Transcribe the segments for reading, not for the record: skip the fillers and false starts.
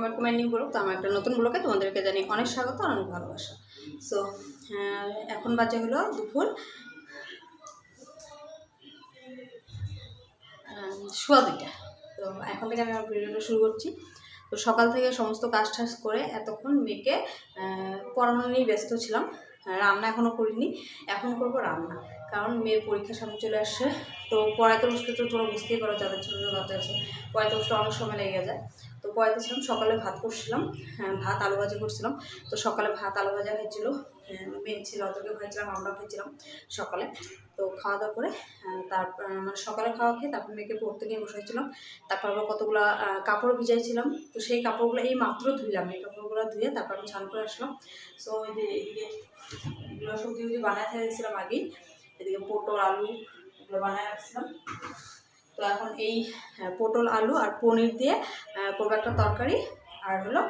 Welcome new blog. তো আমার একটা নতুন ব্লগে তোমাদেরকে জানি অনেক স্বাগত, অনেক ভালোবাসা। সো এখন বাজে হলো দুপুর 2:15। তো এখন থেকে আমি আমার ভিডিওটা শুরু করছি। তো সকাল থেকে সমস্ত কাজ টাজ করে এতক্ষণ মেয়েকে পড়ানো নিয়ে ব্যস্ত ছিলাম। রান্না এখনও করিনি, এখন করব রান্না, কারণ মেয়ের পরীক্ষার সামনে চলে আসছে। তো পড়াতে বসতে তো তোমরা বুঝতেই পারো, যাদের ছোটো ছোটো বাচ্চা আছে পড়াতে বসতে অনেক সময় লেগে যায়। তো পড়াতে ছিলাম, সকালে ভাত করছিলাম, ভাত আলু ভাজা করছিলাম। তো সকালে ভাত আলু ভাজা খাইছিল, মেয়ে ছিল, অতকেও খাইছিলাম, আমরাও খাইছিলাম সকালে। তো খাওয়া দাওয়া করে তারপর মানে সকালে খাওয়া খেয়ে তারপর মেয়েকে পড়তে নিয়ে বসেছিলাম। তারপর আবার কতগুলো কাপড় ভিজাইছিলাম। তো সেই কাপড়গুলো এই মাত্র ধুইলাম, এই কাপড়গুলো ধুয়ে তারপর আমি স্নান করে আসলাম। সো এই যে এদিকে এগুলো সবজি বানায় খেয়েছিলাম আগেই, এদিকে পটল আলু এগুলো বানায় রাখছিলাম। তো এখন এই পটল আলু আর পনির দিয়ে করবো একটা তরকারি, আর হলো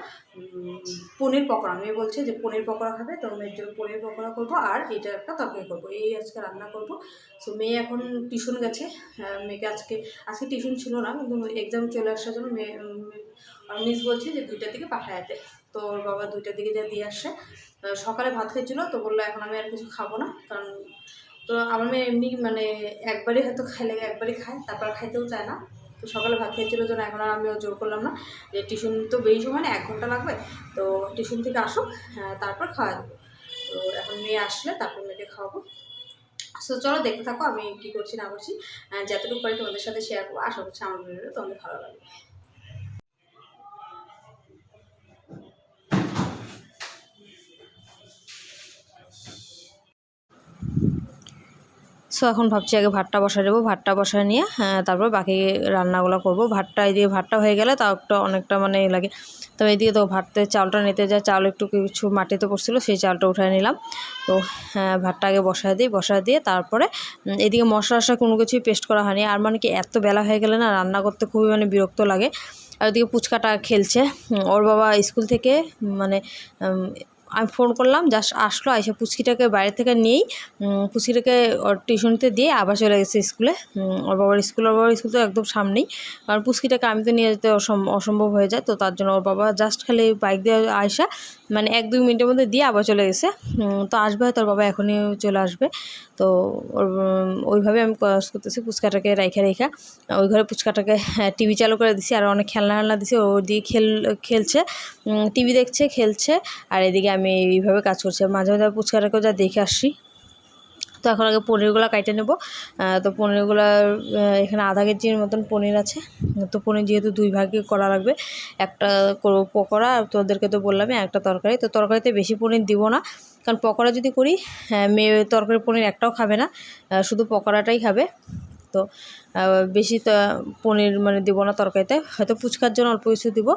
পনির পকোড়া। মেয়ে বলছে যে পনির পকোড়া খাবে, তো মেয়ের জন্য পনির পকোড়া করবো আর এটা একটা তরকারি করবো, এই আজকে রান্না করবো। সো মেয়ে এখন টিউশন গেছে। মেয়েকে আজকে টিউশন ছিল না, কিন্তু এক্সাম চলে আসার জন্য মেয়ে মিস বলছে যে 2টার দিকে পাঠায় যেতে। তো ওর বাবা 2টার দিকে যা দিয়ে আসে। সকালে ভাত খেয়েছিলো, তো বললো এখন আমি আর কিছু খাবো না, কারণ তো আমার মেয়ে এমনি মানে একবারই হয়তো খাইলে একবারই খায়, তারপর খাইতেও চায় না। তো সকালে ভাত খেয়েছিল জন্য এখন আর আমিও জোর করলাম না, যে টিউশন তো বেশি সময় না, 1 ঘন্টা লাগবে, তো টিউশন থেকে আসুক তারপর খাওয়া দেবো। তো এখন মেয়ে আসলে তারপর মেয়েকে খাওয়াবো। সো চলো দেখতে থাকো আমি কী করছি না করছি, যতটুকু পারি তোমাদের সাথে শেয়ার করবো। আশা করছি আমার ভিডিওটা তোমাদের ভালো লাগবে। সো এখন ভাবছি আগে ভাতটা বসায় দেবো, ভাতটা বসায় নিয়ে তারপর বাকি রান্নাগুলো করবো। ভাতটা এদিকে ভাতটা হয়ে গেলে তাও একটা অনেকটা মানে লাগে। তো এদিকে তো ভাততে চালটা নিতে যায়, চাল একটু কিছু মাটিতে পড়ছিলো, সেই চালটা উঠায় নিলাম। তো ভাতটা আগে বসায় দিয়ে তারপরে এদিকে মশলা কোনো কিছুই পেস্ট করা হয়নি। আর মানে কি এত বেলা হয়ে গেলে না রান্না করতে খুবই মানে বিরক্ত লাগে। আর ওদিকে পুচকাটা খেলছে, ওর বাবা স্কুল থেকে মানে আমি ফোন করলাম, জাস্ট আসলো, এসে পুচকিটাকে বাইরে থেকে নিয়েই পুচকিটাকে ওর টিউশনিতে দিয়ে আবার চলে গেছে স্কুলে। ওর বাবার স্কুল তো একদম সামনেই, কারণ পুচকিটাকে আমি তো নিয়ে যেতে অসম্ভব হয়ে যায়। তো তার জন্য ওর বাবা জাস্ট খালি বাইক দিয়ে আসা মানে 1-2 মিনিটের মধ্যে দিয়ে আবার চলে গেছে। তো আসবে হয়তো ওর বাবা এখনই চলে আসবে। তো ওর ওইভাবে আমি কাজ করতেছি, পুচকাটাকে রেখা ওই ঘরে পুচকাটাকে টিভি চালু করে দিছি, আর অনেক খেলনা দিছি, ও দিয়ে খেলছে, টিভি দেখছে, খেলছে। আর এদিকে আমি এইভাবে কাজ করছি, মাঝে মাঝে পুচকাটাকেও যা দেখে আসছি। তো এখন আগে পনিরগুলো কাটে নেব। তো পনিরগুলো এখানে আধা কেজির মতন পনির আছে। তো পনির যেহেতু 2 ভাগে করা লাগবে, একটা করবো পকোড়া, আর তোদেরকে তো বললামই একটা তরকারি। তো তরকারিতে বেশি পনির দিব না, কারণ পকোড়া যদি করি মেয়ে তরকারি পনির একটাও খাবে না, শুধু পকোড়াটাই খাবে। তো বেশি পনির মানে দেবো না তরকারিতে, হয়তো ফুচকার জন্য অল্প কিছু দিব।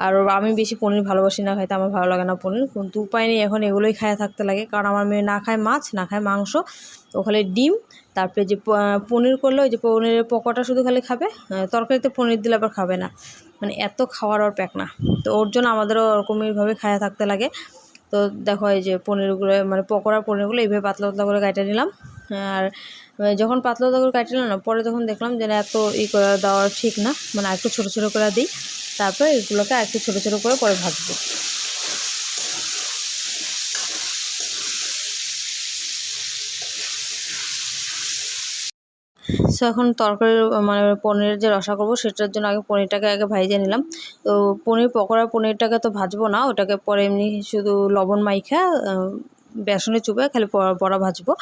আর আমি বেশি পনির ভালোবাসি না খাইতে, আমার ভালো লাগে না পনির, কিন্তু উপায় নেই, এখন এগুলোই খায় থাকতে লাগে, কারণ আমার মেয়ে না খায় মাছ, না খায় মাংস, তো খালি ডিম। তারপরে যে পনির করলে ওই যে পনিরের পকোড়া শুধু খালি খাবে, তরকারিতে পনির দিলে আবার খাবে না, মানে এত খাওয়ার ওর প্যাক না। তো ওর জন্য আমাদেরও ওরকমইভাবে খায়া থাকতে লাগে। তো দেখো এই যে পনিরগুলো মানে পকোড়ার পনিরগুলো এইভাবে পাতলা পাতলা করে কাটে নিলাম। আর যখন পাতলা পাতলা করে কাটে নিলাম না, পরে তখন দেখলাম যে এত করে দেওয়া ঠিক না, মানে একটু ছোটো ছোটো করে দিই। তারপরে এগুলোকে একটু ছোটো ছোটো করে পরে ভাজবো। সো এখন তরকারির মানে পনিরের যে রসা করবো সেটার জন্য আগে পনিরটাকে আগে ভাজিয়ে নিলাম। তো পনির পকোড়া পনিরটাকে তো ভাজবো না, ওটাকে পরে এমনি শুধু লবণ মাইখা বেসনে চুপে খালি বড়া ভাজবো।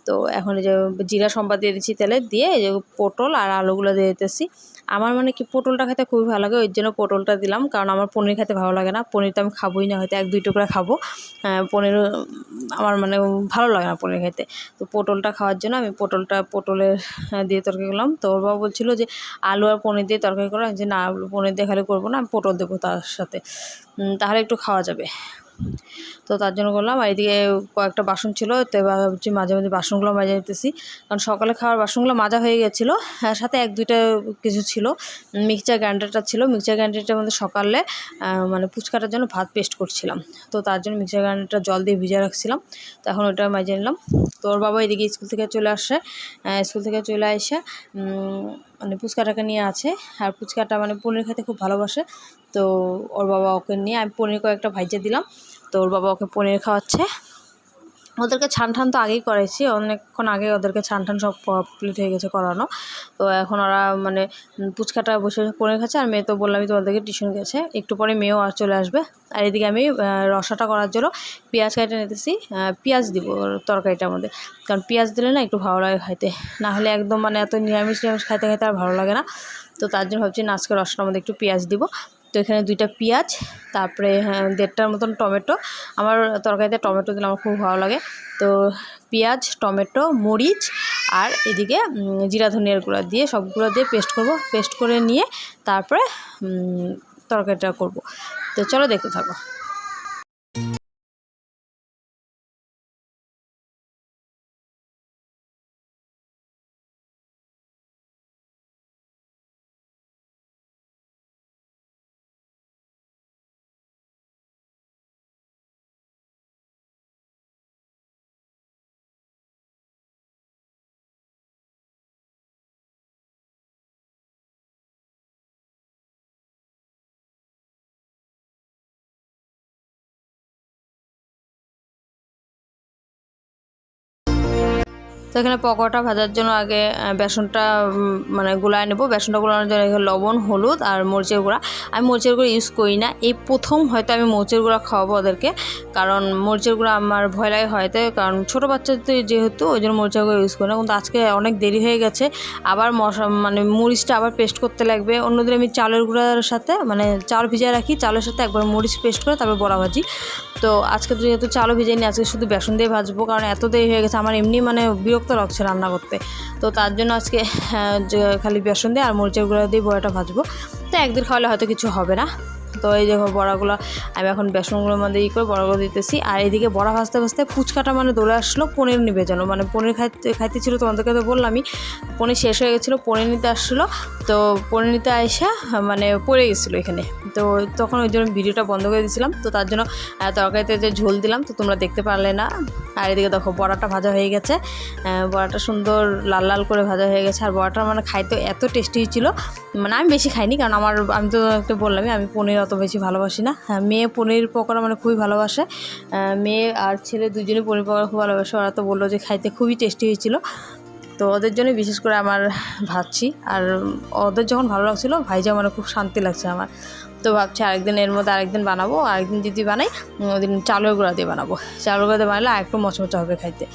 তো এখন এই যে জিরা সম্বাদ দিয়ে দিচ্ছি তেলে, দিয়ে এই যে পটল আর আলুগুলো দিয়ে দিতেছি। আমার মানে কি পটলটা খেতে খুবই ভালো লাগে, ওই জন্য পটলটা দিলাম, কারণ আমার পনির খেতে ভালো লাগে না, পনির তো আমি খাবোই না, হয়তো 1-2 টুকরা খাবো। পনির আমার মানে ভালো লাগে না পনির খেতে। তো পটলটা খাওয়ার জন্য আমি পটলের দিয়ে তরকারি করলাম। তো ওর বাবা বলছিলো যে আলু আর পনির দিয়ে তরকারি করো, যে না পনির দিয়ে খালি করবো না, আমি পটল দেবো তার সাথে, তাহলে একটু খাওয়া যাবে। তো তার জন্য করলাম। আর এদিকে কয়েকটা বাসন ছিল, তো এবার ভাবছি মাঝে মাঝে বাসনগুলো মাজা নিতেছি, কারণ সকালে খাওয়ার বাসনগুলো মাজা হয়ে গেছিলো। সাথে 1-2টা কিছু ছিল, মিক্সচার গ্রাইন্ডারটা ছিল, মিক্সচার গ্রাইন্ডারটার মধ্যে সকালে মানে পুচকাটার জন্য ভাত পেস্ট করছিলাম, তো তার জন্য মিক্সচার গ্রাইন্ডারটা জল দিয়ে ভিজে রাখছিলাম। তো এখন ওটা মাজে নিলাম। তো ওর বাবা এদিকে স্কুল থেকে চলে আসে, স্কুল থেকে চলে এসে মানে পুচকাটাকে নিয়ে আছে। আর পুচকাটা মানে পনির খেতে খুব ভালোবাসে, তো ওর বাবা ওকে নিয়ে আমি পনির কয়েকটা ভাইজা দিলাম, তো ওর বাবা ওকে পনির খাওয়াচ্ছে। ওদেরকে ছান ঠান তো আগেই করেছি, অনেকক্ষণ আগে ওদেরকে ছান ঠান সব কমপ্লিট হয়ে গেছে করানো। তো এখন ওরা মানে পুচকাটা বসে বসে পনির খাচ্ছে, আর মেয়ে তো বললামই তোমাদেরকে টিউশন গেছে, একটু পরে মেয়েও আর চলে আসবে। আর এদিকে আমি রসাটা করার জন্য পেঁয়াজ কেটে নিতেছি। পেঁয়াজ দিব তরকারিটার মধ্যে, কারণ পেঁয়াজ দিলে না একটু ভালো লাগে খাইতে, না হলে একদম মানে এত নিরামিষ নিরামিষ খাইতে খাইতে আর ভালো লাগে না। তো তার জন্য ভাবছি না আজকে রসটার মধ্যে একটু পেঁয়াজ দিব। তো এখানে 2টা পেঁয়াজ, তারপরে 1.5টার মতন টমেটো। আমার তরকারিতে টমেটো দিলে আমার খুব ভালো লাগে। তো পেঁয়াজ, টমেটো, মরিচ আর এদিকে জিরা ধনিয়ার গুঁড়া দিয়ে সবগুলো দিয়ে পেস্ট করব। পেস্ট করে নিয়ে তারপরে তরকারিটা করব। তো চলো দেখতে থাকো। তো এখানে পকোড়াটা ভাজার জন্য আগে বেসনটা মানে গুলায় নেব। বেসনটা গুলানোর জন্য এখানে লবণ, হলুদ আর মরিচের গুঁড়া। আমি মরিচের গুঁড়া ইউজ করি না, এই প্রথম হয়তো আমি মরিচের গুঁড়া খাওয়াবো ওদেরকে, কারণ মরিচের গুঁড়া আমার ভয় লাগে হয়তো, কারণ ছোটো বাচ্চাদের যেহেতু ওই জন্য মরিচের গুঁড়া ইউজ করি না। কিন্তু আজকে অনেক দেরি হয়ে গেছে, আবার মানে মরিচটা আবার পেস্ট করতে লাগবে। অন্যদিন আমি চালের গুঁড়ার সাথে মানে চাল ভিজিয়ে রাখি, চালের সাথে একবার মরিচ পেস্ট করে তারপর বড়া ভাজি। তো আজকে তো যেহেতু চালও ভিজিয়ে নিই, আজকে শুধু বেসন দিয়ে ভাজবো, কারণ এত দেরি হয়ে গেছে, আমার এমনি মানে বিরক্ত লাগছে রান্না করতে। তো তার জন্য আজকে খালি বেসন দিয়ে আর মরিচের গুঁড়া দিয়ে বড়াটা ভাজবো। তো একদিন খাওয়ালে হয়তো কিছু হবে না। তো এই দেখো বড়াগুলো আমি এখন বেসনগুলোর মধ্যে করে বড়াগুলো দিতেছি। আর এদিকে বড়া ভাজতে ভাজতে ফুচকাটা মানে দৌড়ে আসলো পনির নিবে যেন, মানে পনির খাইতে ছিল, তোমাদেরকে তো বললামই পনির শেষ হয়ে গেছিলো, পনির নিতে আসছিলো। তো পনির নিতে আসা মানে পড়ে গেছিলো এখানে, তো তখন ওই জন্য ভিডিওটা বন্ধ করে দিয়েছিলাম। তো তার জন্য তরকারিতে যে ঝোল দিলাম তো তোমরা দেখতে পারলে না। আর এদিকে দেখো বড়াটা ভাজা হয়ে গেছে, বড়াটা সুন্দর লাল লাল করে ভাজা হয়ে গেছে। আর বড়াটা মানে খাইতে এত টেস্টি ছিল, মানে আমি বেশি খাইনি, কারণ আমি তো একটা বললামই আমি পনির অত বেশি ভালোবাসি না। হ্যাঁ, মেয়ে পনির পকোড়া মানে খুবই ভালোবাসে, মেয়ে আর ছেলে দুজনেই পনির পকোড়া খুব ভালোবাসে। ওরা তো বললো যে খাইতে খুবই টেস্টি হয়েছিল, তো ওদের জন্য বিশেষ করে আমার ভাবছি। আর ওদের যখন ভালো লাগছিলো ভাইজা মানে খুব শান্তি লাগছে আমার। তো ভাবছি আরেকদিন এর মধ্যে আরেকদিন বানাবো, আরেকদিন যদি বানাই ওদিন চালের গুঁড়া দিয়ে বানাবো, চালের গুঁড়া দিয়ে বানালে আরেকটু মচমচা হবে খাইতে।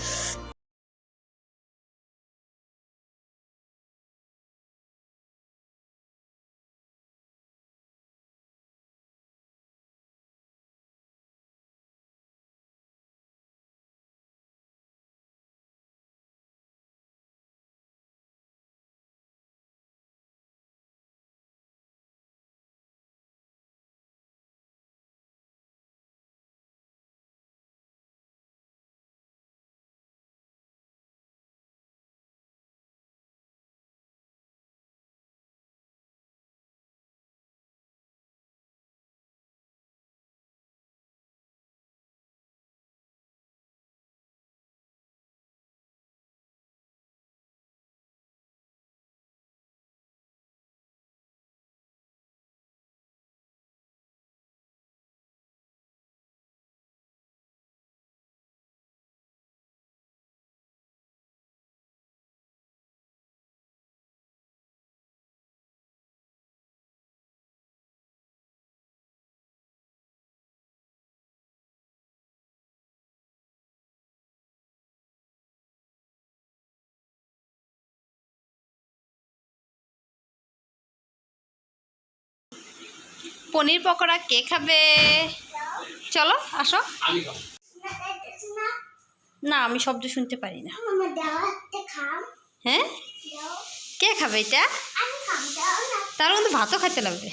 পনির পকোড়া কে খাবে? চলো আসো। না আমি শব্দ শুনতে পারি না। হ্যাঁ, কে খাবে এটা? তার কিন্তু ভাতও খাইতে লাগবে।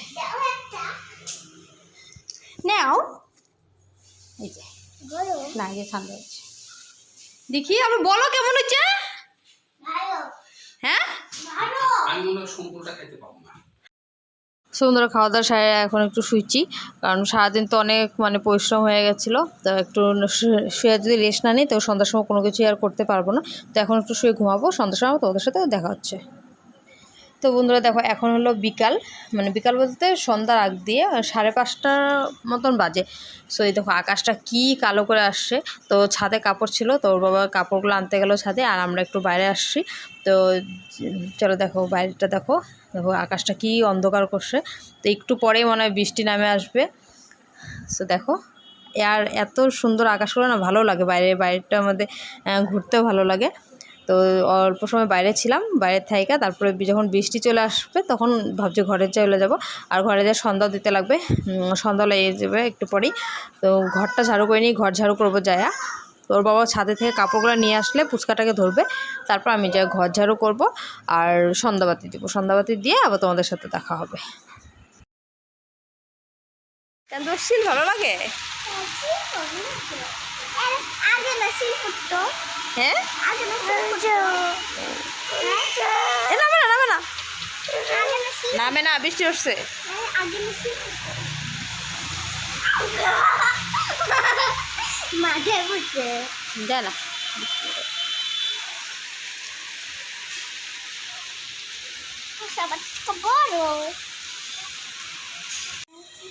নাও, এই যে না, এই যে ঠান্ডা হচ্ছে। দেখি আমি বলো কেমন হচ্ছে। হ্যাঁ, সুন্দর খাওয়া দাওয়া সারে এখন একটু শুইছি, কারণ সারাদিন তো অনেক মানে পরিশ্রম হয়ে গেছিলো। তো একটু শুয়ে যদি রেস্ট না নিই তো সন্ধ্যার সময় কোনো কিছু আর করতে পারবো না। তো এখন একটু শুয়ে ঘুমাবো, সন্ধ্যার সময় তোমাদের সাথে দেখা হচ্ছে। তো বন্ধুরা দেখো এখন হলো বিকাল, মানে বিকাল বলতে সন্ধ্যার আগ দিয়ে 5:30 মতন বাজে। সো এই দেখো আকাশটা কি কালো করে আসছে। তো ছাদে কাপড় ছিল, তো ওর বাবা কাপড়গুলো আনতে গেল ছাদে, আর আমরা একটু বাইরে আসছি। তো চলো দেখো বাইরেটা দেখো, দেখো আকাশটা কি অন্ধকার করছে। তো একটু পরেই মনে হয় বৃষ্টি নামে আসবে। সো দেখো আর এত সুন্দর আকাশগুলো না, ভালো লাগে, বাইরেটা আমাদের ঘুরতেও ভালো লাগে। তো অল্প সময় বাইরে ছিলাম, বাইরে থাইকা তারপরে যখন বৃষ্টি চলে আসবে তখন ভাবছি ঘরে চলে যাব। আর ঘরে যা সন্ধ্যাও দিতে লাগবে, সন্ধ্যা লেগে যাবে একটু পরেই। তো ঘরটা ঝাড়ু করে নিই, ঘর ঝাড়ু করবো যায়া। তো ওর বাবা ছাদে থেকে কাপড়গুলো নিয়ে আসলে পুচকাটাকে ধরবে, তারপর আমি যা ঘর ঝাড়ু করব আর সন্ধ্যাবাতি দেবো। সন্ধ্যাবাতি দিয়ে আবার তোমাদের সাথে দেখা হবে। কেন তোর শিল ভালো লাগে? হ্যাঁ নামে না, নামে না, নামে না, বৃষ্টি হচ্ছে। যায় না।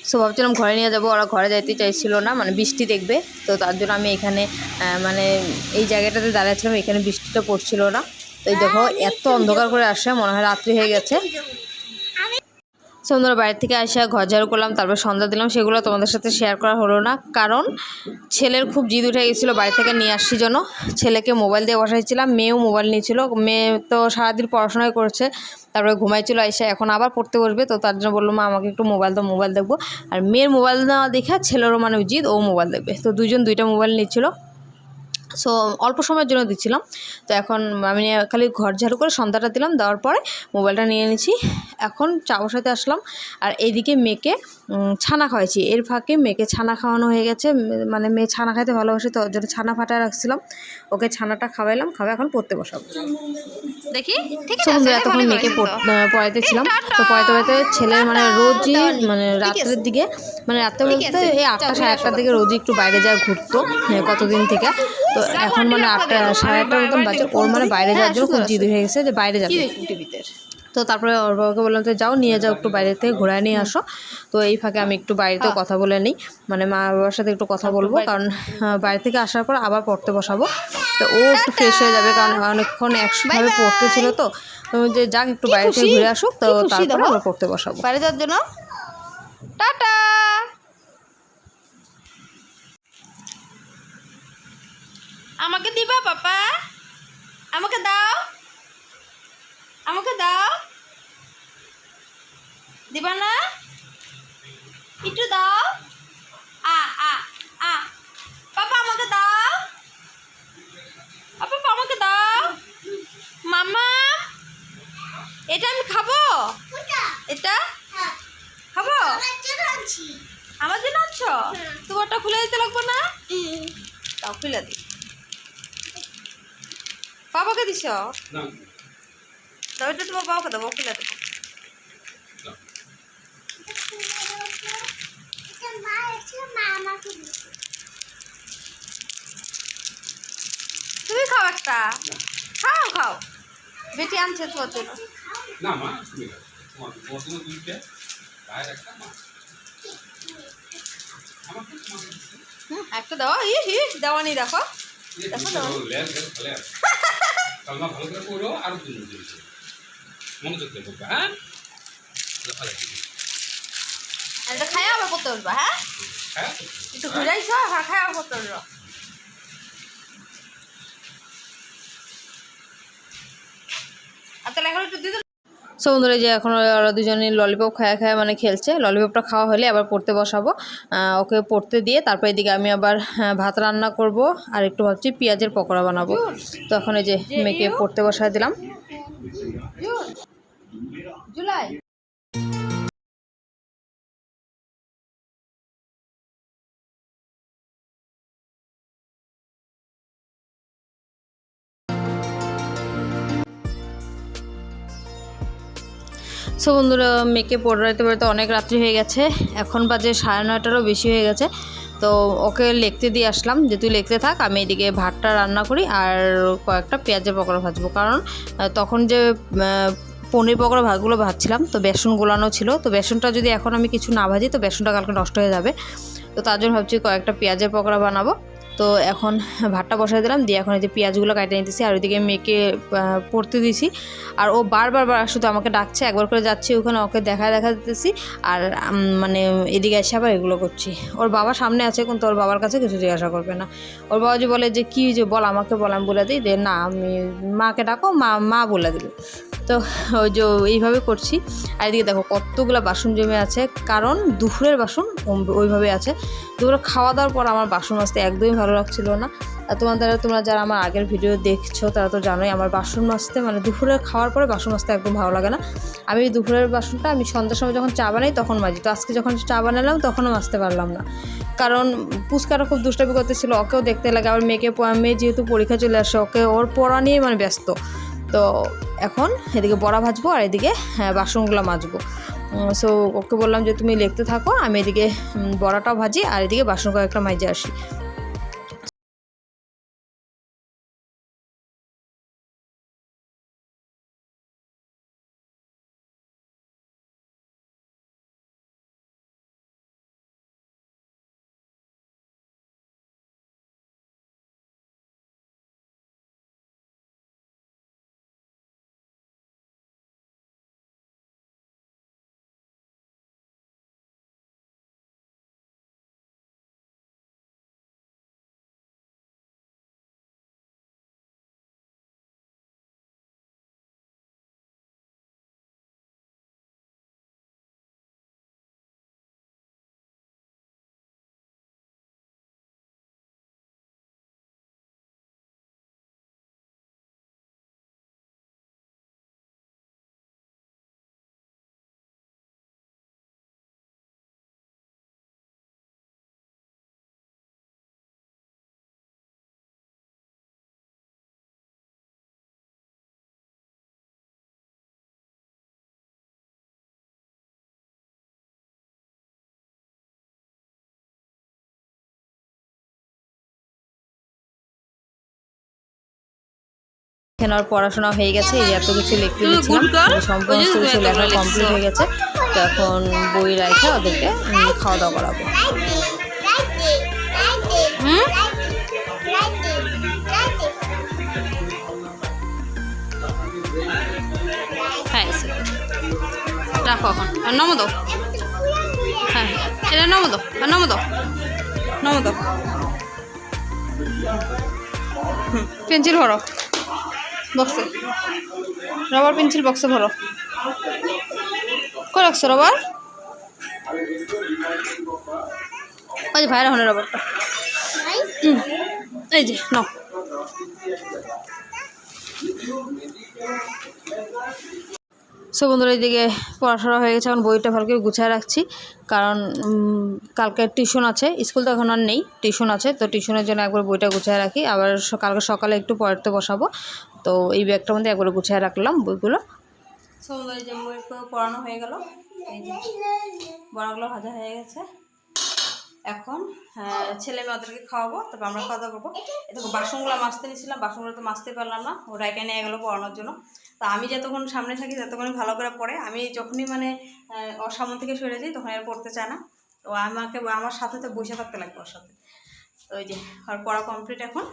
সো ভাবছিলাম ঘরে নিয়ে যাবো, ওরা ঘরে যাইতে চাইছিল না, মানে বৃষ্টি দেখবে। তো তার জন্য আমি এখানে মানে এই জায়গাটাতে দাঁড়াচ্ছিলাম, এখানে বৃষ্টিটা পড়ছিল না। তো এই দেখো এত অন্ধকার করে আসে, মনে হয় রাত্রি হয়ে গেছে। সন্ধ্যার বাইরে থেকে আসা ঘর ঝাড়ু করলাম, তারপর সন্ধ্যা দিলাম। সেগুলো তোমাদের সাথে শেয়ার করা হলো না, কারণ ছেলের খুব জিদ উঠে গেছিলো বাড়ি থেকে নিয়ে আসছি জন্য। ছেলেকে মোবাইল দিয়ে বসাইছিলাম, মেয়েও মোবাইল নিয়েছিল। মেয়ে তো সারাদিন পড়াশোনায় করছে, তারপরে ঘুমাইছিল, এসে এখন আবার পড়তে বসবে। তো তার জন্য বললো মা আমাকে একটু মোবাইল দাও, মোবাইল দেখবো। আর মেয়ের মোবাইল না দেখে ছেলেরও মানে জিদ, ও মোবাইল দেখবে। তো দুজন দুইটা মোবাইল নিচ্ছিল। সো অল্প সময়ের জন্য দিচ্ছিলাম। তো এখন আমি খালি ঘর ঝাড়ু করে সন্ধ্যাটা দিলাম, দেওয়ার পরে মোবাইলটা নিয়ে নিচ্ছি। এখন চা বসাতে আসলাম, আর এইদিকে মেয়েকে ছানা খাওয়াইছি। এর ফাঁকে মেয়েকে ছানা খাওয়ানো হয়ে গেছে, মানে মেয়ে ছানা খাইতে ভালোবাসে, তো ওর জন্য ছানা ফাটায় রাখছিলাম। ওকে ছানাটা খাওয়াইলাম, খাওয়াই এখন পড়তে বসাবো। দেখি তখন মেয়েকে পড়াইতেছিলাম। তো পড়াইতে ছেলের মানে রোজই মানে রাত্রের দিকে, মানে রাত্রে বলতে এই 8টা সাড়ে 8টার দিকে রোজই একটু বাইরে যায় ঘুরতো কতদিন থেকে। তো এখন মানে 8টা সাড়ে 8টার মতন বাজে, ওর মানে বাইরে যাওয়ার জন্য খুব জিদ হয়ে গেছে যে বাইরে যাবে। তো তারপরে ওর বাবাকে বললাম যে যাও, নিয়ে যাও, একটু বাইরে থেকে ঘোরায় নিয়ে আসো। তো এই ফাঁকে আমি একটু বাইরেতেও কথা বলে নিই, মানে মা বাবার সাথে একটু কথা বলবো, কারণ বাইরে থেকে আসার পর আবার পড়তে বসাবো। তো ও একটু ফ্রেশ হয়ে যাবে, কারণ অনেকক্ষণ একভাবে পড়তে ছিল। তো যে যাক একটু বাইরে থেকে ঘুরে আসুক, তো তারপরে আবার পড়তে বসাবো। বাইরে যাওয়ার জন্য টাটা। আমাকে দিবা পাপা? আমাকে দাও, আমাকে দাও, দিবা না? একটু দাও। আ আ আ পাপা আমাকে দাও, পাপা আমাকে দাও। মামা এটা আমি খাবো, এটা খাবো। আমার জন্য আনছো? তোমারটা খুলে দিতে লাগবো না? তাও খুলে দি। বাবাকে দিছ? ওইটা তোমার বাবাকে দেবো, খুলে দেবো। তুমি খাও একটা, খাও খাও, বেটি আনছে তোমার জন্য। একটা দাও, ইস দেওয়ানি, দেখো দেখো এটা খাই আবার করতে বলবা। হ্যাঁ একটু ঘুরাইছ, আবার খাই আবার করতে বলবো। আর তাহলে এখন একটু দিতে। সো বন্ধুরা যে এখন ওরা দুজনে ললিপপ খায়া মানে খেলছে। ললিপপটা খাওয়া হলে আবার পড়তে বসাবো, ওকে পড়তে দিয়ে তারপর এদিকে আমি আবার ভাত রান্না করব, আর একটু ভাবছি পেঁয়াজের পকোড়া বানাবো। তো এখন এই যে মেয়েকে পড়তে বসায় দিলাম। জুলাই সো বন্ধুরা মেয়েকে পড়াইতে পড়াইতে অনেক রাত্রি হয়ে গেছে, এখন বাজে 9:30টারও বেশি হয়ে গেছে। তো ওকে লিখতে দিয়ে আসলাম যে তুই লিখতে থাক, আমি এদিকে ভাতটা রান্না করি আর কয়েকটা পেঁয়াজের পকোড়া ভাজবো। কারণ তখন যে পনির পকোড়া ভাতগুলো ভাজছিলাম, তো বেসন গোলানো ছিল। তো বেসনটা যদি এখন আমি কিছু না ভাজি তো বেসনটা কালকে নষ্ট হয়ে যাবে। তো তার জন্য ভাবছি কয়েকটা পেঁয়াজের পকোড়া বানাবো। তো এখন ভাতটা বসাই দিলাম, দিয়ে এখন এই যে পেঁয়াজগুলো কাটিয়ে নিতেছি আর ওইদিকে মেয়েকে পড়তে দিছি। আর ও বারবার শুধু আমাকে ডাকছে, একবার করে যাচ্ছি ওখানে ওকে দেখা দিতেছি আর মানে এদিকে এসে আবার এগুলো করছি। ওর বাবা সামনে আছে কিন্তু ওর বাবার কাছে কিছু জিজ্ঞাসা করবে না। ওর বাবা যে বলে যে কী যে বল আমাকে বল, আমি বলে দিই যে না আমি মাকে ডাকো, মা বলে দেবে। তো ওই যে এইভাবে করছি। আর এদিকে দেখো কতগুলো বাসন জমে আছে, কারণ দুপুরের বাসন ওইভাবে আছে। দুপুরে খাওয়া দাওয়ার পর আমার বাসন মাজতে একদমই ভালো লাগছিল না। আর তোমরা যারা আমার আগের ভিডিও দেখছো তারা তো জানোই আমার বাসন মাজতে মানে দুপুরে খাওয়ার পরে বাসন মাজতে একদম ভালো লাগে না। আমি দুপুরের বাসনটা আমি সন্ধ্যার সময় যখন চা বানাই তখন মাজি। তো আজকে যখন চা বানালাম তখনও মাজতে পারলাম না, কারণ পুচকাটা খুব দুষ্টামি করতেছিল, ওকেও দেখতে লাগে। আবার মেয়ে যেহেতু পরীক্ষা চলে আসে, ওর পড়া নিয়ে মানে ব্যস্ত। তো এখন এদিকে বড়া ভাজবো আর এদিকে বাসনগুলো মাজবো। সো ওকে বললাম যে তুমি লিখতে থাকো, আমি এদিকে বড়াটাও ভাজি আর এদিকে বাসন কয়েকটা মাজে আসি। এখানে আর পড়াশোনা হয়ে গেছে, এই এত কিছু লিখতে দিচ্ছিলাম, সমস্ত কিছু লেখা কমপ্লিট হয়ে গেছে। তো এখন বই রেখে ওদেরকে খাওয়া দাওয়া করাবো। হ্যাঁ রাখো এখন, নমো দাও। হ্যাঁ এটা নমো দাও, নমো দাও, নমো দাও। পেন্সিল ভরো বক্সে, রবার পেন্সিল বক্সে ভরো। কই রাখছো রবার? ওই যে ভাইরা হনে রবারটা, এই যে নাও। সো বন্ধুরা এইদিকে পড়াশোনা হয়ে গেছে, এখন বইটা ভালো করে গুছিয়ে রাখছি, কারণ কালকে টিউশন আছে। স্কুল তো এখন আর নেই, টিউশন আছে। তো টিউশনের জন্য একবার বইটা গুছিয়ে রাখি, আবার কালকে সকালে একটু পড়তে বসাবো। তো এই ব্যাগটার মধ্যে একবার গুছিয়ে রাখলাম বইগুলো। সো বন্ধুরা এই যে বইগুলো পড়ানো হয়ে গেল, এই যে বড়াগুলো ভাজা হয়ে গেছে। এখন ছেলে মেয়ে ওদেরকে খাওয়াবো, তারপর আমরা খাওয়া দাওয়া করবো। দেখো বাসনগুলো মাজতে নিয়েছিলাম, বাসনগুলো তো মাজতে পারলাম না, ও রাইকে নিয়ে গেলো পড়ানোর জন্য। তো আমি যতক্ষণ সামনে থাকি ততক্ষণই ভালো করে পড়ে, আমি যখনই মানে ওর সামনে থেকে সরে যাই তখন আর পড়তে চায় না। তো আমাকে আমার সাথে তো বসে থাকতে লাগবে ওর সাথে। তো ওই যে আর পড়া কমপ্লিট এখন।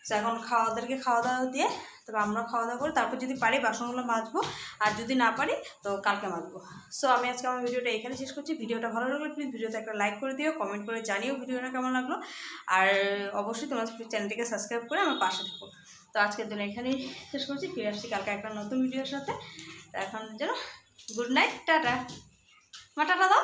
তো এখন ওদেরকে খাওয়া দাওয়া দিয়ে তবে আমরা খাওয়া দাওয়া করি, তারপর যদি পারি বাসনগুলো মাজবো, আর যদি না পারি তো কালকে মাজবো। সো আমি আজকে আমার ভিডিওটা এখানে শেষ করছি। ভিডিওটা ভালো লাগলে প্লিজ ভিডিওতে একটা লাইক করে দিও, কমেন্ট করে জানিও ভিডিওটা কেমন লাগলো। আর অবশ্যই তোমার চ্যানেলটিকে সাবস্ক্রাইব করে আমার পাশে থাকো। তো আজকের জন্য এখানেই শেষ করছি, ফিরে আসছি কালকে একটা নতুন ভিডিওর সাথে। তো এখন যেন গুড নাইট, টাটা। মা টাটা দাও।